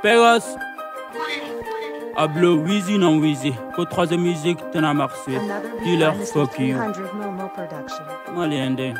Pegas Ablo Wheezy non Wheezy. Pour troisième musique, t'en as marché. Dealer, fuck you. Maliende.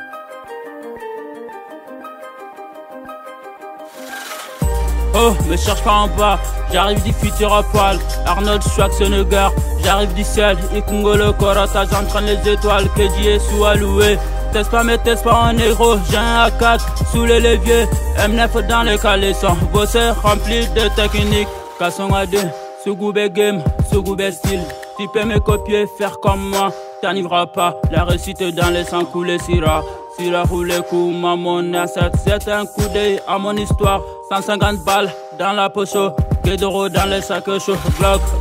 Oh, me cherche pas en bas. J'arrive du futur à poil. Arnold Schwarzenegger. J'arrive du ciel. Ikungo le Korata. J'entraîne les étoiles. Keji est sous alloué. Teste pas, mais teste pas en négro. J'ai un A4 sous les leviers. M9 dans les caleçons. Bossé rempli de techniques. Casson à deux. Sougoubé game, Sougoubé style. Tu peux me copier, faire comme moi. T'arriveras pas. La réussite dans les sangs coulés, Syrah. Syrah roule coup, maman asset. C'est un coup d'œil à mon histoire. 150 balles dans la poche. Guédoro dans les sacs chauds.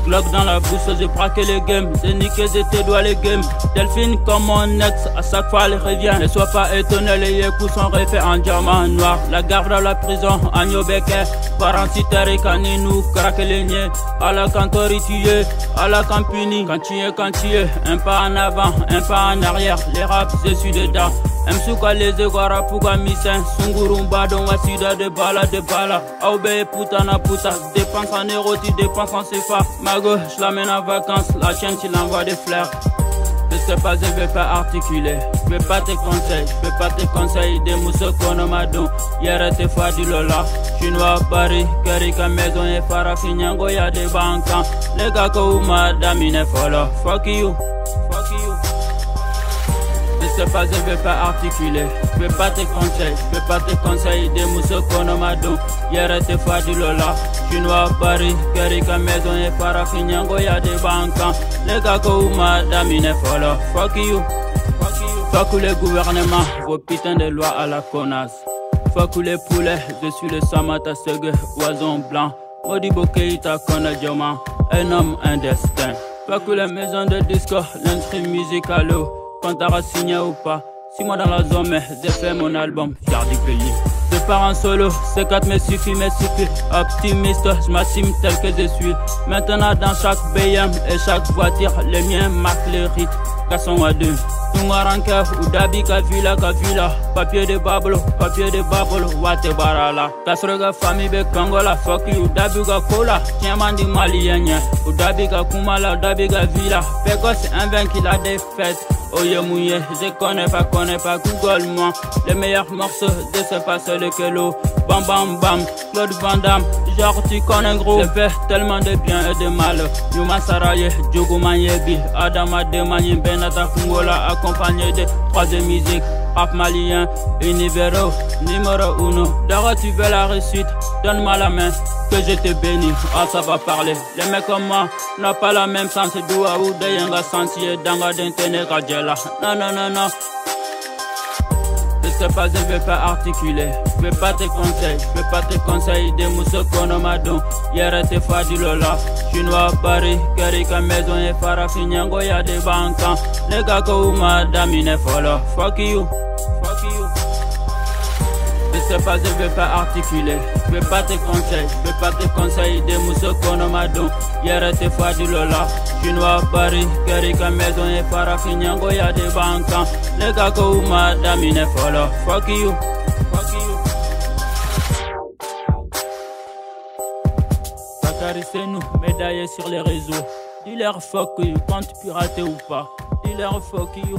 Glock dans la bouche. J'ai braqué les games. J'ai niqué, j'étais doigt les games. Delphine comme mon ex. À chaque fois elle revient. Ne sois pas étonné, les coups sont refaits en diamant noir. La garde à la prison, Agno Beke. Parancitaire et Kaninou, craque les niais. À la cantori tué, à la campini. Quand tu es, un pas en avant, un pas en arrière. Les raps, je suis dedans. Msuka les egwara puka misen. Sungurumba don wasida de bala. Aube putana puta. Dépense en euros, tu dépenses en CFA. Mago, je l'amène en vacances. La chaîne, tu l'envoies des fleurs. Je sais pas, je vais pas articuler. Je vais pas te conseiller. Des mousses qu'on m'a donné. Hier, t'es fois du Lola. Chinois, Paris, Karika, maison et Farafinyango, y'a des banques. Les gars, que madame, il est follow. Fuck you. Je sais pas, je vais pas articuler. Je vais pas te conseiller. Des mousses qu'on m'a donné. Hier, t'es fois du Lola. Chinois, Paris, Karika, maison et Farafinyango, y'a des banques. Les gars, que madame, il est follow. Fuck you. Fuck les gouvernements, vos putains de lois à la connasse. Fuck les poulets, je suis le Samata Sege, oison blanc. Modibo Keita Konadjoma, un homme, un destin. Fuck les maisons de disco, l'industrie musicale. Quand t'auras signé ou pas, 6 mois dans la zone, mais j'ai fait mon album, fier du pays. Je pars en solo, C4 me suffit. Optimiste, je m'assume tel que je suis. Maintenant dans chaque BM et chaque voiture, les miens marquent les rites. Casson à deux. Tungaranka ou Dabi Kavila. Papier de bablo, Wate Barala. Kasrega famille be Kangola, fuck you, Dabiga Kola. Tiens mandi malien, ou Dabiga Kumala, Dabiga Villa. Peko c'est un vain qui la défaite. Oye mouillé, je connais pas, Google moi. Les meilleurs morceaux de ce passé le Kelo. Bam bam bam, Claude Van Damme. Genre tu connais gros. J'ai fait tellement de bien et de mal. Yuma Saraye, Djogo Manyebi, Adama Demani, Benata Fungola, accompagné de troisième musique. Rap malien, Univero, numéro 1. D'abord tu veux la réussite, donne-moi la main, que je te bénis, ah ça va parler. Les mecs comme moi n'ont pas la même sens, doua ou de yanga sentier, danga d'intene kadjela. Non. Je sais pas, je vais pas articuler. Je vais pas te conseiller. Des mousses qu'on m'a donné. Hier t'es fois du Lola. Chinois, Paris, Karika, maison et Farafinyango, y'a des banques. Les gars que madame, il est follow. Fuck you. Je sais pas, je vais pas articuler. Je vais pas te conseiller. Des mousses qu'on m'a donné. Hier t'es fois du Lola. Chinois, Paris, Karika, maison et Farafinyango, y'a des banques. Les gars que madame, il est follow. Fuck you. Sacarissez-nous, médaillés sur les réseaux. Dis-leur fuck you, quand tu pirates ou pas. Dis-leur fuck you.